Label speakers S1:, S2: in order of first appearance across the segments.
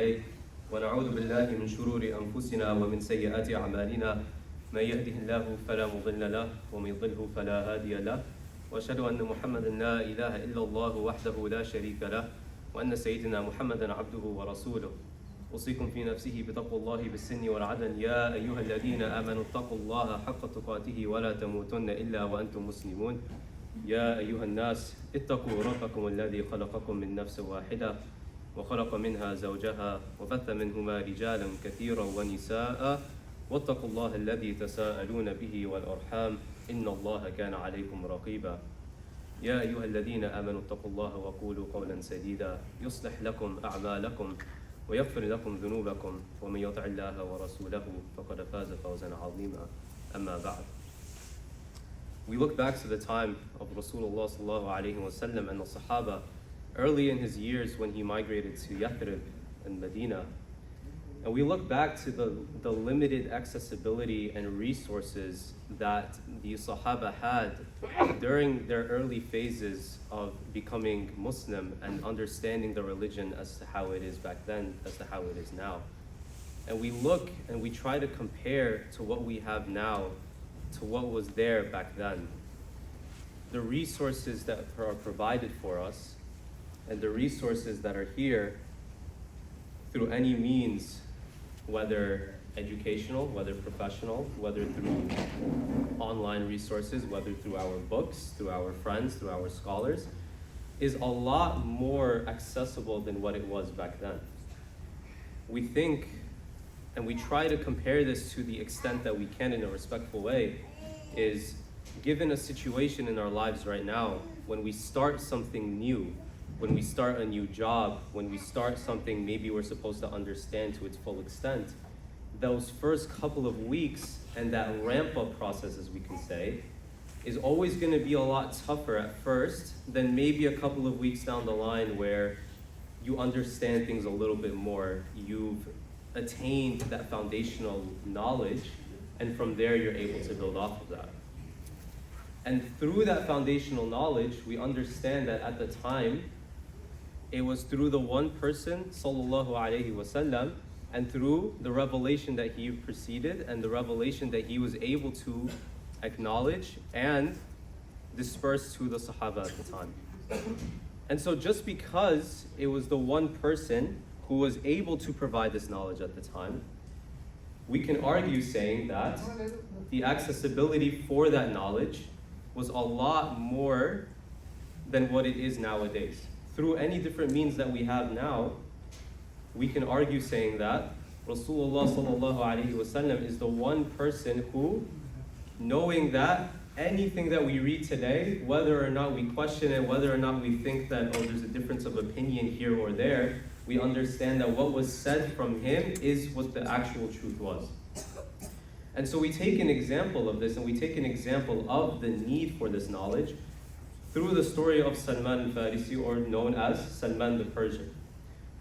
S1: عليه ونعوذ بالله من شرور أنفسنا ومن سيئات أعمالنا من يهده الله فلا مضل له ومن يضلله فلا هادي له وأشهد أن محمدا لا إله إلا الله وحده لا شريك له وأن سيدنا محمدا عبده ورسوله أوصيكم في نفسه بتقوى الله بالسن والعدل يا أيها الذين آمنوا اتقوا الله حق تقاته ولا تموتن إلا وأنتم مسلمون يا أيها الناس اتقوا ربكم الذي خلقكم من نفس واحدة وخلق منها زوجها وبث منهما رجالا كثيرا ونساء واتقوا الله الذي تساءلون به والأرحام إن الله كان عليكم رقيبا يا أيها الذين آمنوا اتقوا الله وقولوا قولا سديدا يصلح لكم أعمالكم ويغفر لكم ذنوبكم ومن يطع الله ورسوله فقد فاز فوزا عظيما أما بعد. We look back to the time of Rasulullah sallallahu alaihi wasallam and the Sahaba early in his years when he migrated to Yathrib and Medina. And we look back to the limited accessibility and resources that the Sahaba had during their early phases of becoming Muslim and understanding the religion as to how it is back then, as to how it is now. And we look and we try to compare to what we have now to what was there back then. The resources that are provided for us and the resources that are here through any means, whether educational, whether professional, whether through online resources, whether through our books, through our friends, through our scholars, is a lot more accessible than what it was back then. We think, and we try to compare this to the extent that we can in a respectful way, is given a situation in our lives right now, when we start something new, when we start a new job, when we start something maybe we're supposed to understand to its full extent, those first couple of weeks and that ramp up process, as we can say, is always going to be a lot tougher at first than maybe a couple of weeks down the line where you understand things a little bit more, you've attained that foundational knowledge, and from there you're able to build off of that. And through that foundational knowledge, we understand that at the time, it was through the one person, sallallahu alaihi wasallam, and through the revelation that he preceded and the revelation that he was able to acknowledge and disperse to the Sahaba at the time. And so just because it was the one person who was able to provide this knowledge at the time, we can argue saying that the accessibility for that knowledge was a lot more than what it is nowadays. Through any different means that we have now, we can argue saying that Rasulullah sallallahu alaihi wasallam is the one person who, knowing that anything that we read today, whether or not we question it, whether or not we think that, oh, there's a difference of opinion here or there, we understand that what was said from him is what the actual truth was. And so we take an example of this, and we take an example of the need for this knowledge through the story of Salman al-Farisi, or known as Salman the Persian,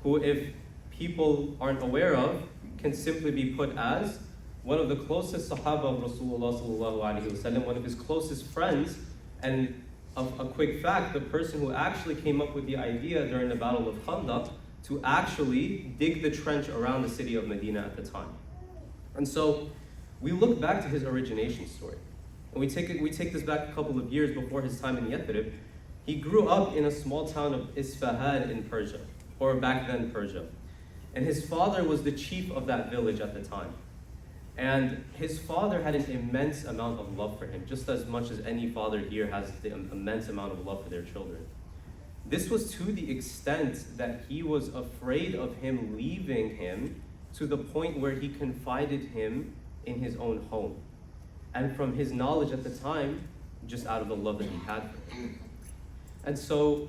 S1: who, if people aren't aware of, can simply be put as one of the closest Sahaba of Rasulullah sallallahu alaihi wasallam, one of his closest friends, and a quick fact, the person who actually came up with the idea during the Battle of Khattak to actually dig the trench around the city of Medina at the time. And so we look back to his origination story, and we take this back a couple of years before his time in Yathrib. He grew up in a small town of Isfahan in Persia, or back then Persia. And his father was the chief of that village at the time. And his father had an immense amount of love for him, just as much as any father here has the immense amount of love for their children. This was to the extent that he was afraid of him leaving him, to the point where he confided him in his own home. And from his knowledge at the time, just out of the love that he had for him. And so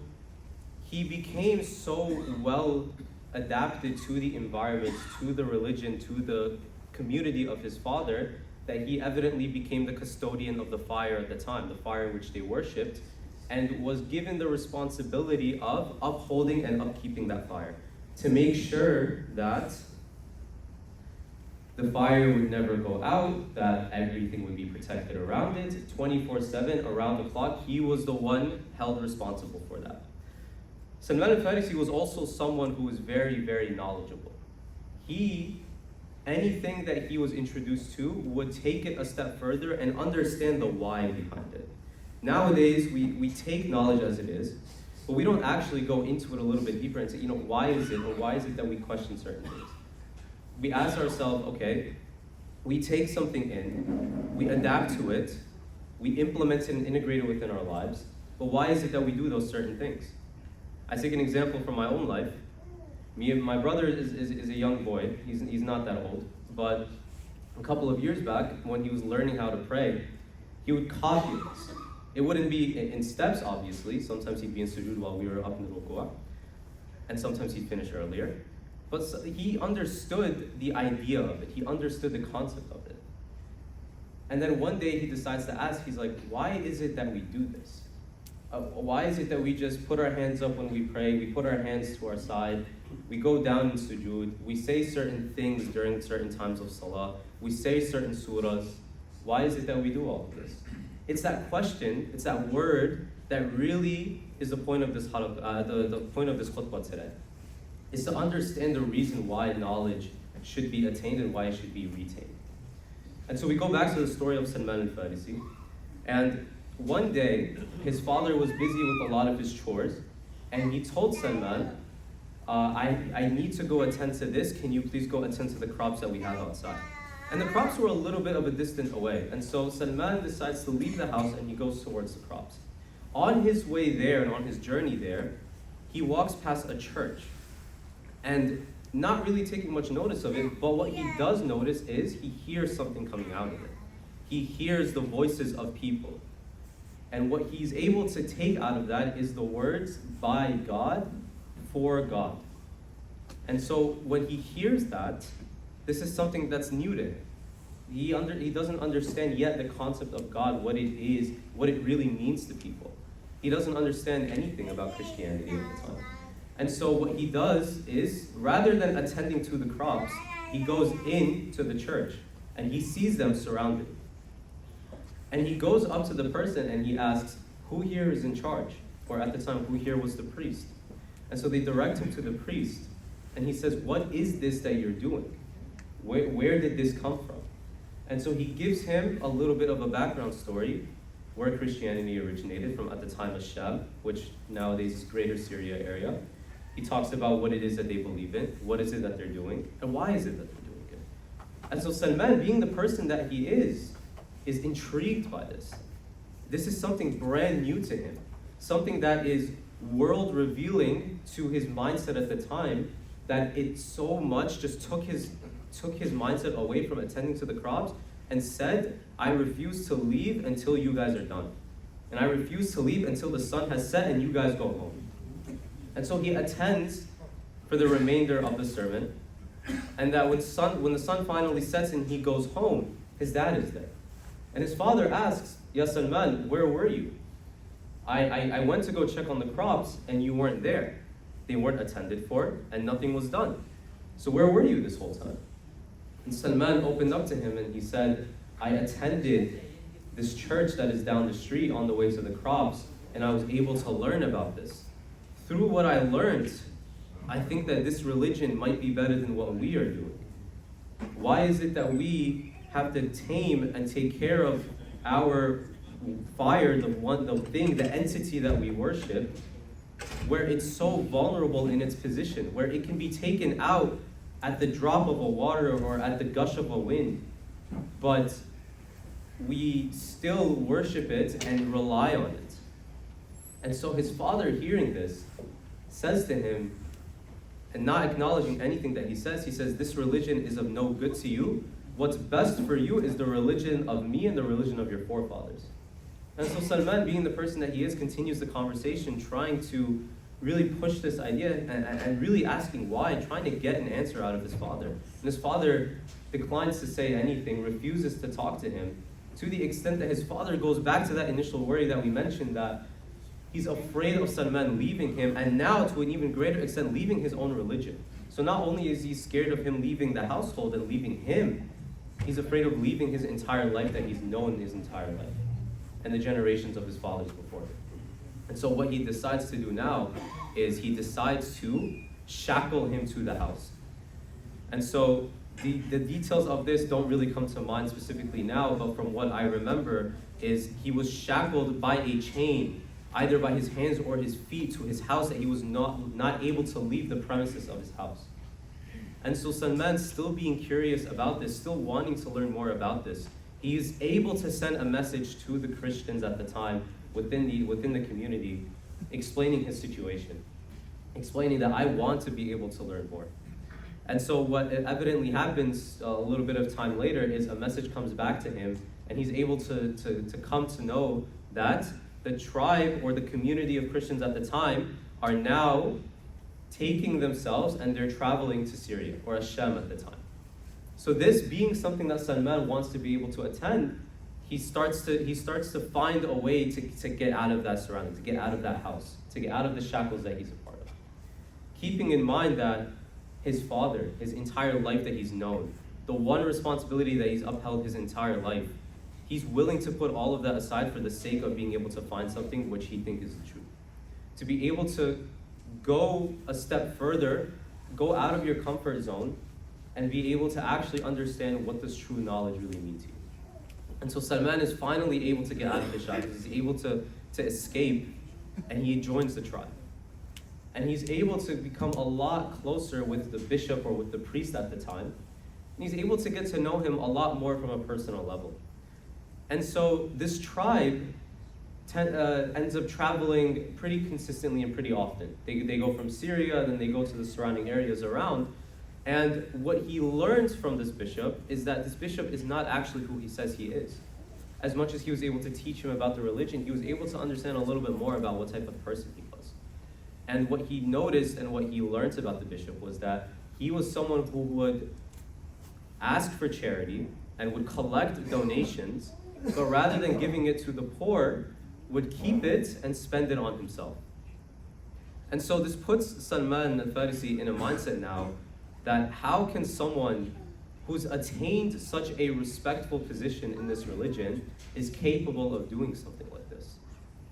S1: he became so well adapted to the environment, to the religion, to the community of his father, that he evidently became the custodian of the fire at the time, the fire in which they worshipped, and was given the responsibility of upholding and upkeeping that fire, to make sure that the fire would never go out, that everything would be protected around it, 24/7, around the clock. He was the one held responsible for that. Salman al-Farisi was also someone who was very, very knowledgeable. Anything that he was introduced to would take it a step further and understand the why behind it. Nowadays, we take knowledge as it is, but we don't actually go into it a little bit deeper and say, why is it, or why is it that we question certain things? We ask ourselves, okay, we take something in, we adapt to it, we implement it and integrate it within our lives, but why is it that we do those certain things? I take an example from my own life. My brother is a young boy. He's not that old, but a couple of years back, when he was learning how to pray, he would copy us. It wouldn't be in steps, obviously. Sometimes he'd be in sujood while we were up in the ruku'ah, and sometimes he'd finish earlier. But he understood the idea of it. He understood the concept of it. And then one day he decides to ask, he's like, why is it that we do this? Why is it that we just put our hands up when we pray, we put our hands to our side, we go down in sujood, we say certain things during certain times of salah, we say certain surahs? Why is it that we do all of this? It's that question, it's that word that really is the point of this the point of this khutbah today. Is to understand the reason why knowledge should be attained and why it should be retained. And so we go back to the story of Salman al-Farisi, and one day, his father was busy with a lot of his chores, and he told Salman, I need to go attend to this. Can you please go attend to the crops that we have outside? And the crops were a little bit of a distance away. And so Salman decides to leave the house and he goes towards the crops. On his way there and on his journey there, he walks past a church. And not really taking much notice of it, but what he does notice is he hears something coming out of it. He hears the voices of people. And what he's able to take out of that is the words, by God, for God. And so when he hears that, this is something that's new to him. He doesn't understand yet the concept of God, what it is, what it really means to people. He doesn't understand anything about Christianity at the time. And so what he does is, rather than attending to the crops, he goes into the church and he sees them surrounded. And he goes up to the person and he asks, who here is in charge? Or at the time, who here was the priest? And so they direct him to the priest. And he says, what is this that you're doing? Where did this come from? And so he gives him a little bit of a background story where Christianity originated from at the time of Sham, which nowadays is Greater Syria area. He talks about what it is that they believe in, what is it that they're doing, and why is it that they're doing it. And so Salman, being the person that he is intrigued by this. This is something brand new to him, something that is world revealing to his mindset at the time, that it so much just took his mindset away from attending to the crops and said, I refuse to leave until you guys are done. And I refuse to leave until the sun has set and you guys go home. And so he attends for the remainder of the sermon. And that when the sun finally sets and he goes home, his dad is there. And his father asks, Ya Salman, where were you? I went to go check on the crops and you weren't there. They weren't attended for and nothing was done. So where were you this whole time? And Salman opened up to him and he said, I attended this church that is down the street on the way to the crops, and I was able to learn about this. Through what I learned, I think that this religion might be better than what we are doing. Why is it that we have to tame and take care of our fire, the entity that we worship, where it's so vulnerable in its position, where it can be taken out at the drop of a water or at the gush of a wind, but we still worship it and rely on it. And so his father, hearing this, says to him, and not acknowledging anything that he says, this religion is of no good to you. What's best for you is the religion of me and the religion of your forefathers. And so Salman, being the person that he is, continues the conversation, trying to really push this idea and really asking why, and trying to get an answer out of his father. And his father declines to say anything, refuses to talk to him, to the extent that his father goes back to that initial worry that we mentioned, that he's afraid of Salman leaving him, and now to an even greater extent leaving his own religion. So not only is he scared of him leaving the household and leaving him, he's afraid of leaving his entire life that he's known his entire life, and the generations of his fathers before him. And so what he decides to do now is he decides to shackle him to the house. And so the details of this don't really come to mind specifically now, but from what I remember is he was shackled by a chain, either by his hands or his feet, to his house, that he was not able to leave the premises of his house. And so Salman, still being curious about this, still wanting to learn more about this, he is able to send a message to the Christians at the time within the community, explaining his situation, explaining that I want to be able to learn more. And so what evidently happens a little bit of time later is a message comes back to him, and he's able to come to know that the tribe or the community of Christians at the time are now taking themselves and they're traveling to Syria, or Asham at the time. So this being something that Salman wants to be able to attend, he starts to find a way to get out of that surrounding, to get out of that house, to get out of the shackles that he's a part of. Keeping in mind that his father, his entire life that he's known, the one responsibility that he's upheld his entire life, he's willing to put all of that aside for the sake of being able to find something which he thinks is the truth. To be able to go a step further, go out of your comfort zone, and be able to actually understand what does true knowledge really mean to you. And so Salman is finally able to get out of the shackles. He's able to escape, and he joins the tribe. And he's able to become a lot closer with the bishop or with the priest at the time. And he's able to get to know him a lot more from a personal level. And so this tribe ends up traveling pretty consistently and pretty often. They go from Syria, then they go to the surrounding areas around. And what he learns from this bishop is that this bishop is not actually who he says he is. As much as he was able to teach him about the religion, he was able to understand a little bit more about what type of person he was. And what he noticed and what he learned about the bishop was that he was someone who would ask for charity and would collect donations, but rather than giving it to the poor, would keep it and spend it on himself. And so this puts Salman al-Farisi in a mindset now that how can someone who's attained such a respectful position in this religion is capable of doing something like this?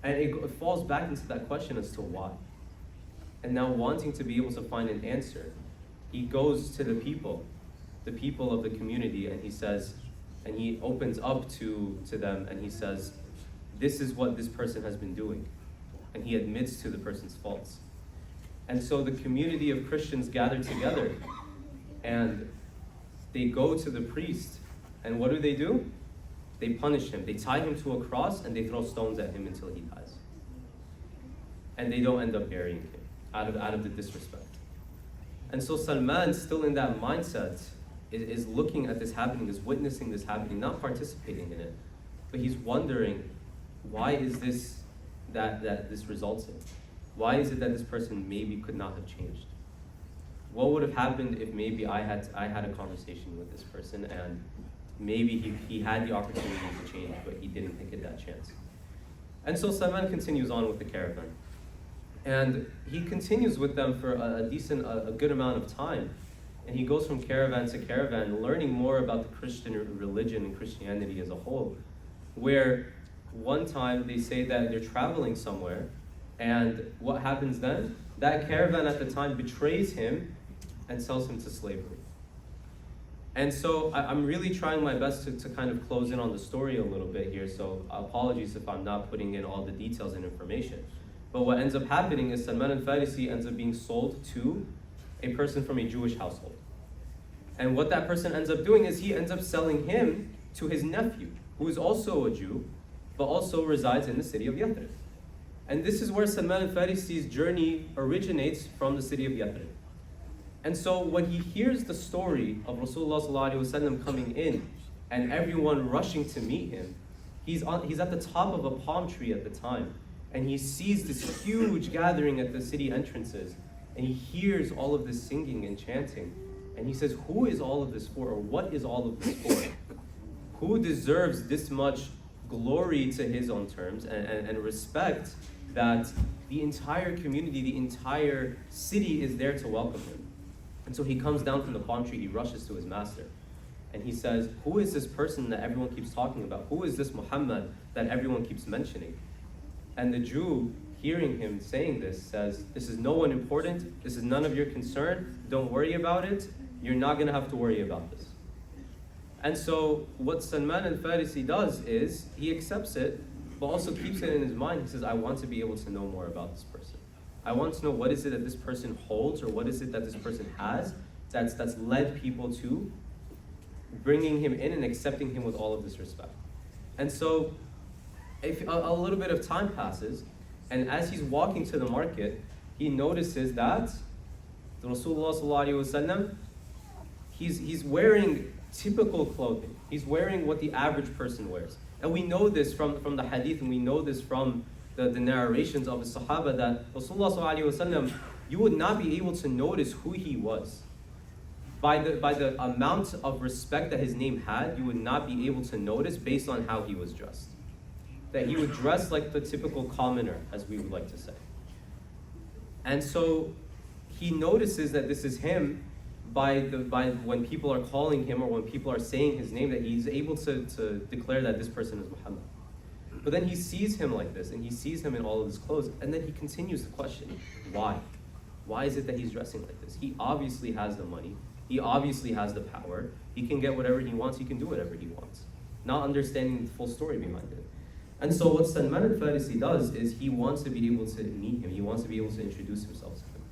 S1: And it falls back into that question as to why. And now wanting to be able to find an answer, he goes to the people of the community, and he says, and he opens up to them, and he says, this is what this person has been doing. And he admits to the person's faults. And so the community of Christians gather together, and they go to the priest, and what do? They punish him. They tie him to a cross, and they throw stones at him until he dies. And they don't end up burying him out of the disrespect. And so Salman, still in that mindset, is looking at this happening, is witnessing this happening, not participating in it, but he's wondering, why is this that this results in? Why is it that this person maybe could not have changed? What would have happened if maybe I had a conversation with this person, and maybe he had the opportunity to change, but he didn't take that chance? And so Salman continues on with the caravan. And he continues with them for a good amount of time. And he goes from caravan to caravan, learning more about the Christian religion and Christianity as a whole, where one time they say that they're traveling somewhere, and what happens then? That caravan at the time betrays him and sells him to slavery. And so I'm really trying my best to kind of close in on the story a little bit here, so apologies if I'm not putting in all the details and information. But what ends up happening is Salman al-Farisi ends up being sold to a person from a Jewish household. And what that person ends up doing is he ends up selling him to his nephew, who is also a Jew, but also resides in the city of Yathrib. And this is where Salman al-Farisi's journey originates, from the city of Yathrib. And so when he hears the story of Rasulullah ﷺ coming in and everyone rushing to meet him, he's at the top of a palm tree at the time, and he sees this huge gathering at the city entrances, and he hears all of this singing and chanting, and he says, who is all of this for, or what is all of this for? Who deserves this much glory to his own terms and respect that the entire community, the entire city is there to welcome him? And so he comes down from the palm tree, he rushes to his master, and he says, who is this person that everyone keeps talking about? Who is this Muhammad that everyone keeps mentioning? And the Jew, hearing him saying this, says, this is no one important, this is none of your concern, don't worry about it, you're not going to have to worry about this. And so what Salman al-Farisi does is, he accepts it, but also keeps it in his mind. He says, I want to be able to know more about this person. I want to know what is it that this person holds, or what is it that this person has that's led people to bringing him in and accepting him with all of this respect. And so if a little bit of time passes, and as he's walking to the market, he notices that the Rasulullah sallallahu alaihi wasallam, he's wearing typical clothing. He's wearing what the average person wears. And we know this from the hadith, and we know this from the narrations of the Sahaba, that Rasulullah sallallahu alaihi wasallam, you would not be able to notice who he was. By the amount of respect that his name had, you would not be able to notice based on how he was dressed. That he would dress like the typical commoner, as we would like to say. And so he notices that this is him by when people are calling him, or when people are saying his name, that he's able to declare that this person is Muhammad. But then he sees him like this, and he sees him in all of his clothes, and then he continues to question, why? Why is it that he's dressing like this? He obviously has the money. He obviously has the power. He can get whatever he wants. He can do whatever he wants. Not understanding the full story behind it. And so what Salman al-Farisi does is he wants to be able to meet him. He wants to be able to introduce himself to him.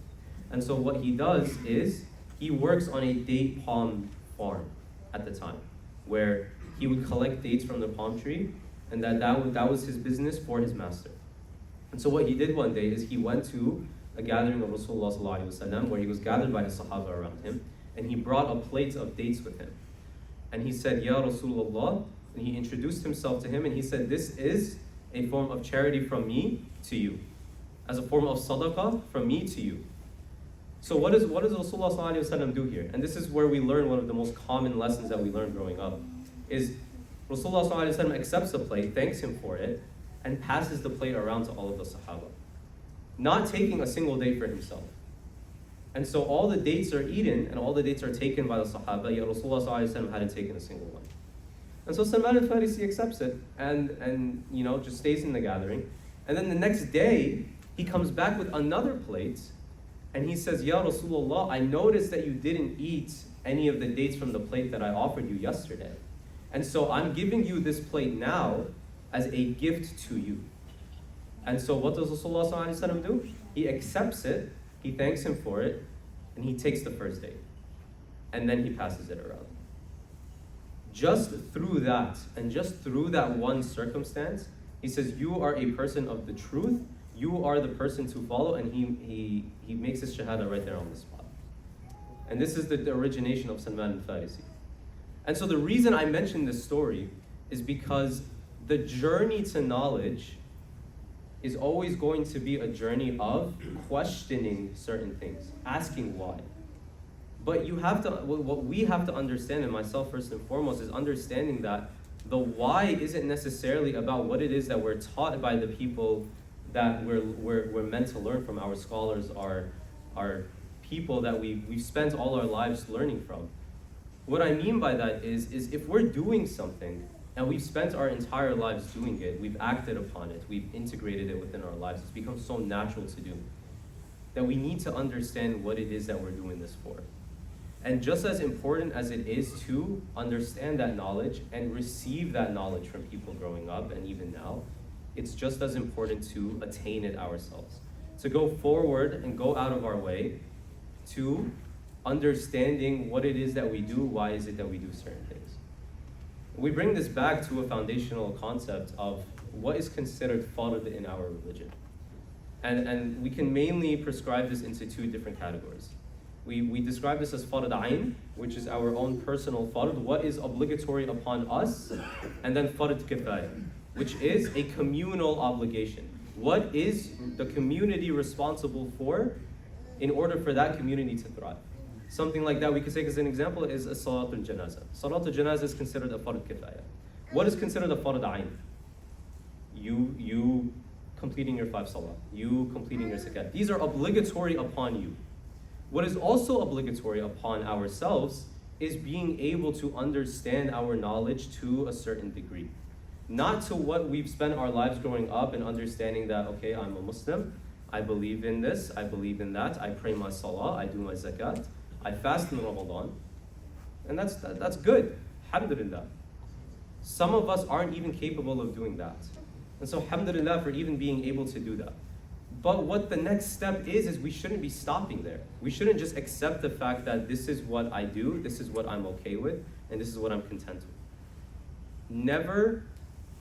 S1: And so what he does is he works on a date palm farm at the time, where he would collect dates from the palm tree, and that was his business for his master. And so what he did one day is he went to a gathering of Rasulullah sallallahu alaihi wasallam, where he was gathered by his Sahaba around him, and he brought a plate of dates with him. And he said, Ya Rasulullah, and he introduced himself to him, and he said, this is a form of charity from me to you, as a form of sadaqah from me to you. So what does Rasulullah sallallahu alaihi wasallam do here? And this is where we learn one of the most common lessons that we learn growing up, is Rasulullah sallallahu alaihi wasallam accepts the plate, thanks him for it, and passes the plate around to all of the Sahaba, not taking a single date for himself. And so all the dates are eaten, and all the dates are taken by the Sahaba, yet Rasulullah sallallahu alaihi wasallam hadn't taken a single one. And so Salman al-Farisi accepts it, and just stays in the gathering. And then the next day, he comes back with another plate, and he says, Ya Rasulullah, I noticed that you didn't eat any of the dates from the plate that I offered you yesterday. And so I'm giving you this plate now as a gift to you. And so what does Rasulullah sallallahu alaihi wasallam do? He accepts it, he thanks him for it, and he takes the first date. And then he passes it around. Just through that, and just through that one circumstance, he says, you are a person of the truth, you are the person to follow, and he makes his shahada right there on the spot. And this is the origination of Salman al-Farisi. And so the reason I mention this story is because the journey to knowledge is always going to be a journey of questioning certain things, asking why. But what we have to understand, and myself first and foremost, is understanding that the why isn't necessarily about what it is that we're taught by the people that we're meant to learn from. Our scholars are people that we've spent all our lives learning from. What I mean by that is if we're doing something and we've spent our entire lives doing it, we've acted upon it, we've integrated it within our lives, it's become so natural to do, that we need to understand what it is that we're doing this for. And just as important as it is to understand that knowledge and receive that knowledge from people growing up and even now, it's just as important to attain it ourselves. To go forward and go out of our way to understanding what it is that we do, why is it that we do certain things. We bring this back to a foundational concept of what is considered fard in our religion. And we can mainly prescribe this into two different categories. We describe this as fard ayn, which is our own personal fard, what is obligatory upon us, and then fard kifaya, which is a communal obligation. What is the community responsible for in order for that community to thrive? Something like that we could take as an example is a salatul janazah. Salatul janazah is considered a fard kifaya. What is considered a fard ayn? You completing your 5 salah, you completing your zakat. These are obligatory upon you. What is also obligatory upon ourselves is being able to understand our knowledge to a certain degree. not to what we've spent our lives growing up and understanding that, okay, I'm a Muslim, I believe in this, I believe in that, I pray my salah, I do my zakat, I fast in Ramadan, and that's good, alhamdulillah. Some of us aren't even capable of doing that. And so alhamdulillah for even being able to do that. But what the next step is we shouldn't be stopping there. We shouldn't just accept the fact that this is what I do, this is what I'm okay with, and this is what I'm content with. Never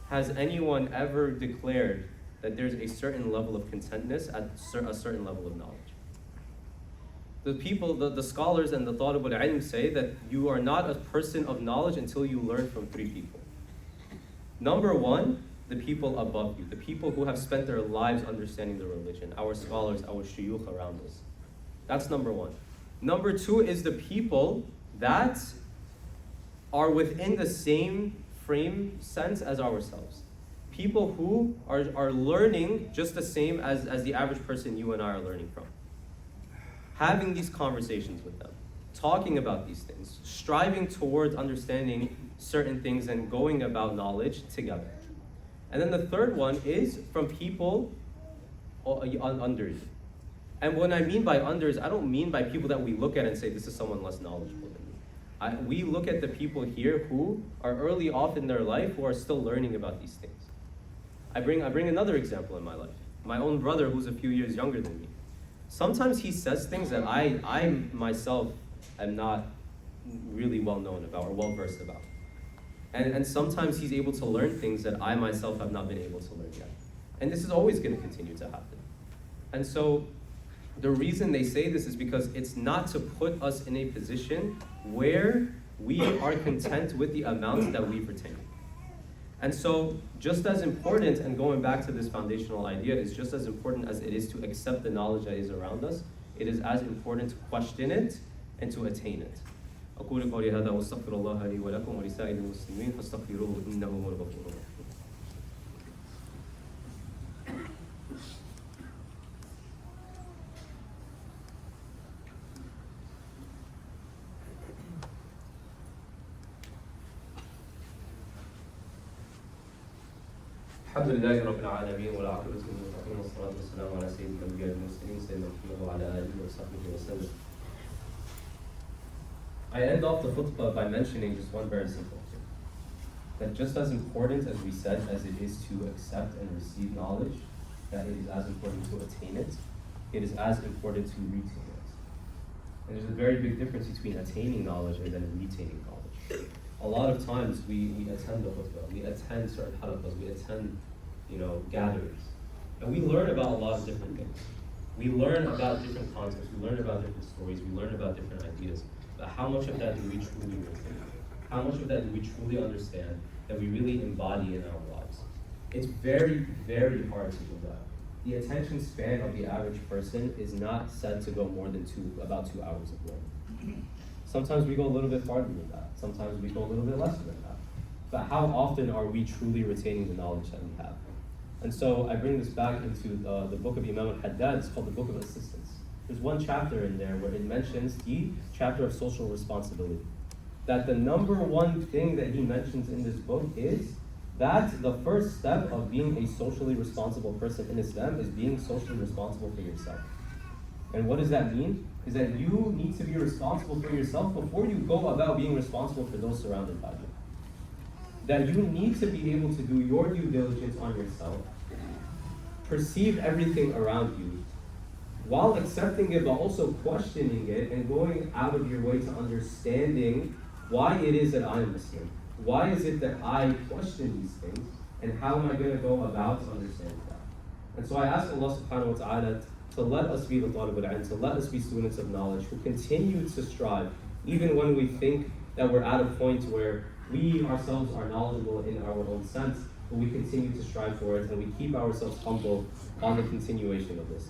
S1: has anyone ever declared that there's a certain level of contentness at a certain level of knowledge. The people, the scholars and the talib al-ilm say that you are not a person of knowledge until you learn from three people. Number one, the people above you, the people who have spent their lives understanding the religion, our scholars, our shuyukh around us. That's number one. Number two is the people that are within the same frame sense as ourselves. People who are learning just the same as the average person you and I are learning from. Having these conversations with them, talking about these things, striving towards understanding certain things and going about knowledge together. And then the third one is from people under you. And what I mean by unders, I don't mean by people that we look at and say, this is someone less knowledgeable than me. We look at the people here who are early off in their life who are still learning about these things. I bring another example in my life. My own brother, who's a few years younger than me. Sometimes he says things that I myself am not really well known about or well versed about. And sometimes he's able to learn things that I myself have not been able to learn yet. And this is always going to continue to happen. And so the reason they say this is because it's not to put us in a position where we are content with the amount that we've retained. And so just as important, and going back to this foundational idea, is just as important as it is to accept the knowledge that is around us, it is as important to question it and to attain it. أقول قولي هذا واستغفر الله لي ولكم ولسائر المسلمين فاستغفروه إنه هو الغفور الرحيم. الحمد لله رب العالمين والعاقبة للمتقين والصلاة والسلام على سيد الأنبياء والمرسلين سيدنا محمد وعلى آله وصحبه وسلم. I end off the khutbah by mentioning just one very simple thing. That just as important as we said as it is to accept and receive knowledge, that it is as important to attain it, it is as important to retain it. And there's a very big difference between attaining knowledge and then retaining knowledge. A lot of times we attend the khutbah, we attend certain halaqas, we attend gatherings, and we learn about a lot of different things. We learn about different concepts, we learn about different stories, we learn about different ideas. But how much of that do we truly retain? How much of that do we truly understand that we really embody in our lives? It's very, very hard to do that. The attention span of the average person is not said to go more than about 2 hours of learning. Sometimes we go a little bit farther than that. Sometimes we go a little bit less than that. But how often are we truly retaining the knowledge that we have? And so I bring this back into the book of Imam al-Haddad. It's called the Book of Assistance. There's one chapter in there where it mentions the chapter of social responsibility. That the number one thing that he mentions in this book is that the first step of being a socially responsible person in Islam is being socially responsible for yourself. And what does that mean? Is that you need to be responsible for yourself before you go about being responsible for those surrounded by you. That you need to be able to do your due diligence on yourself, perceive everything around you, while accepting it, but also questioning it and going out of your way to understanding why it is that I am Muslim. Why is it that I question these things, and how am I going to go about understanding that? And so I ask Allah subhanahu wa ta'ala to let us be the talib al-ilm, to let us be students of knowledge who continue to strive, even when we think that we're at a point where we ourselves are knowledgeable in our own sense, but we continue to strive for it, and we keep ourselves humble on the continuation of this.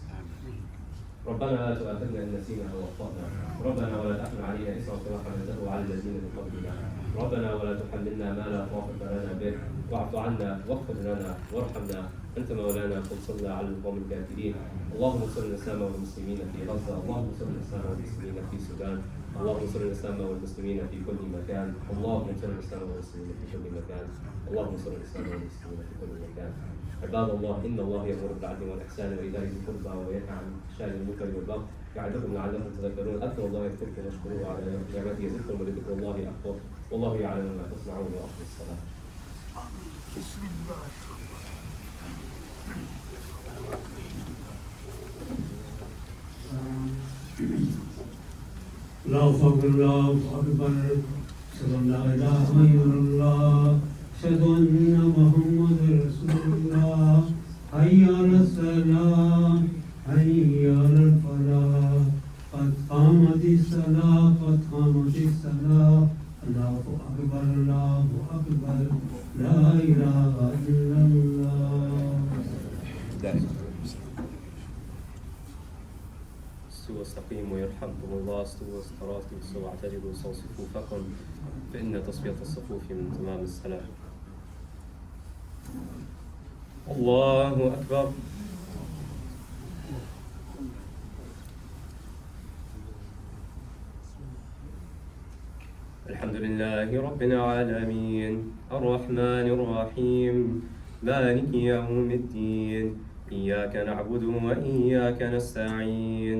S1: ربنا لا تؤاخذنا إن نسينا أو أخطأنا ربنا ولا تحمل علينا إصرا كما حملته على الذين من قبلنا ربنا ولا تحملنا ما لا طاقة لنا به واعف عنا واغفر لنا وارحمنا أنت مولانا فانصرنا على القوم الكافرين اللهم انصر الإسلام والمسلمين في غزة اللهم انصر الإسلام والمسلمين في السودان اللهم انصر الإسلام والمسلمين في كل مكان. اللهم انصر الإسلام والمسلمين في كل مكان. اللهم انصر الإسلام والمسلمين في كل مكان. عباد الله، إن الله يأمر بالعدل والإحسان وإيتاء ذي القربى وينهى عن الفحشاء والمنكر والبغي يعظكم لعلكم تذكرون. أذكروا الله يذكركم واشكروه على نعمته يزدكم ولذكر الله أكبر والله يعلم ما تصنعون. وأقم الصلاة.
S2: بسم الله. الله أكبر الله أكبر أشهد أن لا إله إلا الله أشهد أن محمدا رسول الله حي على الصلاة حي على الفلاح قد قامت الصلاة قد قامت الصلاة الله أكبر الله أكبر لا إله إلا الله.
S1: استووا استقيموا يرحمكم الله. استووا استراتوا استووا واعتدلوا صوا صفوفكم فإن تصفية الصفوف من تمام الصلاة. الله أكبر. الحمد لله رب العالمين الرحمن الرحيم مالك يوم الدين إياك نعبد وإياك نستعين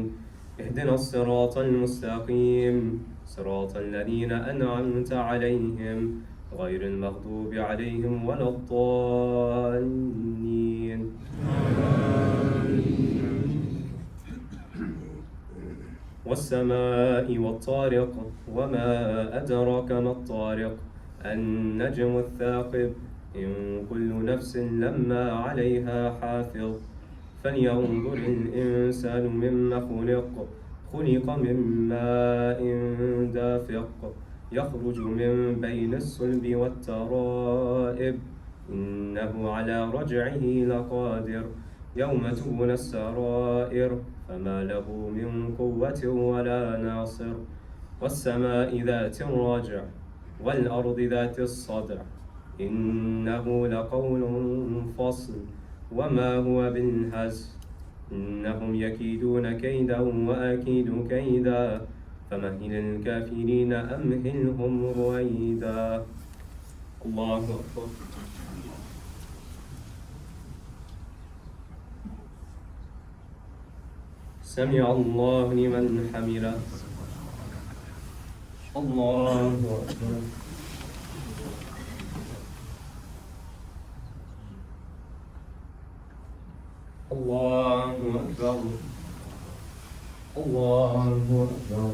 S1: اهدنا الصراط المستقيم صراط الذين أنعمت عليهم غير المغضوب عليهم ولا الضالين. والسماء والطارق وما أدراك ما الطارق النجم الثاقب إن كل نفس لما عليها حافظ فلينظر الإنسان مما خلق من ماء دافق يخرج من بين الصلب والترائب إنه على رجعه لقادر يوم تبلى السرائر فما له من قوة ولا ناصر والسماء ذات الرجع والأرض ذات الصدع إنه لقول فصل وما هو بالهزل إنهم يكيدون كيدا وأكيد كيدا فمهل الكافرين أمهلهم رويدا. الله أكبر. سمع الله لمن حمده. الله أكبر. الله أكبر. الله أكبر.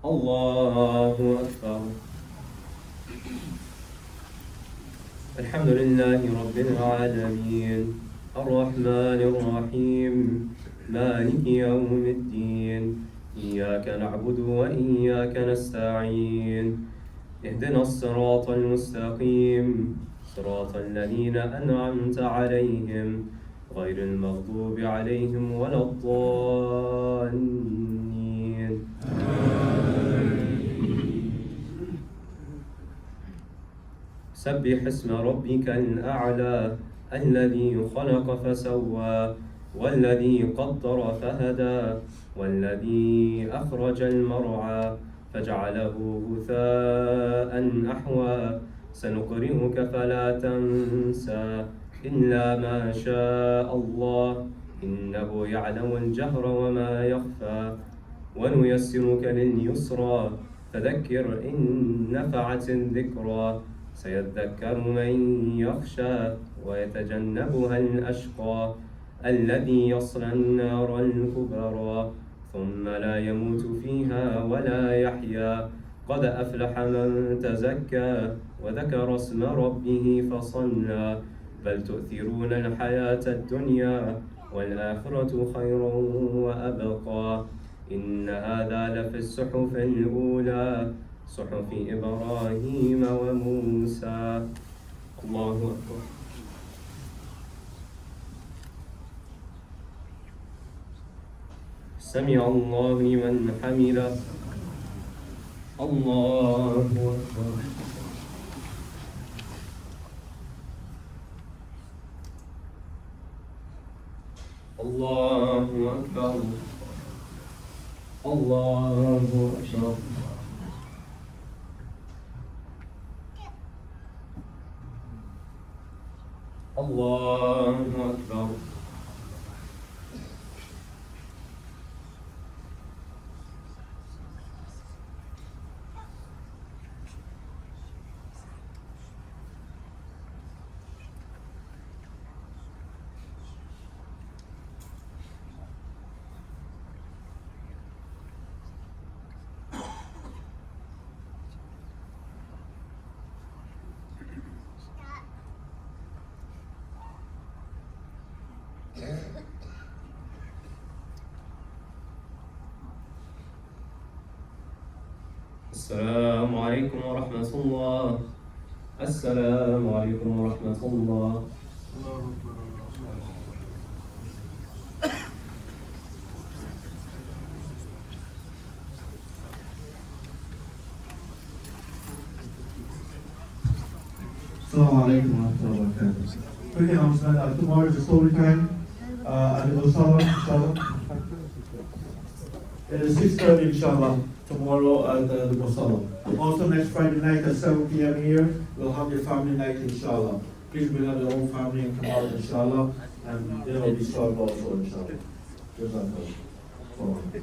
S1: الله أكبر. الحمد لله رب العالمين الرحمن الرحيم مالك يوم الدين إياك نعبد وإياك نستعين اهدنا الصراط المستقيم صراط الذين أنعمت عليهم غير المغضوب عليهم ولا الضالين. سبح اسم ربك الأعلى الذي خلق فسوى والذي قدر فهدى والذي أخرج المرعى فجعله غثاء أحوى سنقرئك فلا تنسى إلا ما شاء الله إنه يعلم الجهر وما يخفى ونيسرك لليسرى فذكر إن نفعت الذكرى سيذكر من يخشى ويتجنبها الأشقى الذي يصلى النار الكبرى ثم لا يموت فيها ولا يحيا قد أفلح من تزكى وذكر اسم ربه فصلى بل تؤثرون الحياة الدنيا والآخرة خير وأبقى إن هذا لفي الصحف الأولى صحف إبراهيم وموسى. الله أكبر. سمع الله لمن حمده. الله أكبر. الله أكبر الله أكبر الله أكبر السلام عليكم ورحمة الله السلام عليكم ورحمة الله
S3: Assalamu alaikum wa rahmatullahi wa barakatuh. Quick announcement, tomorrow is a story time at the Musala, inshallah. It is 6:30 inshallah, tomorrow at the Musala. Also next Friday night at 7 p.m. here, we'll have your family night inshallah. Please bring out your own family and come out inshallah, and there will be served also inshallah. Jazakallah.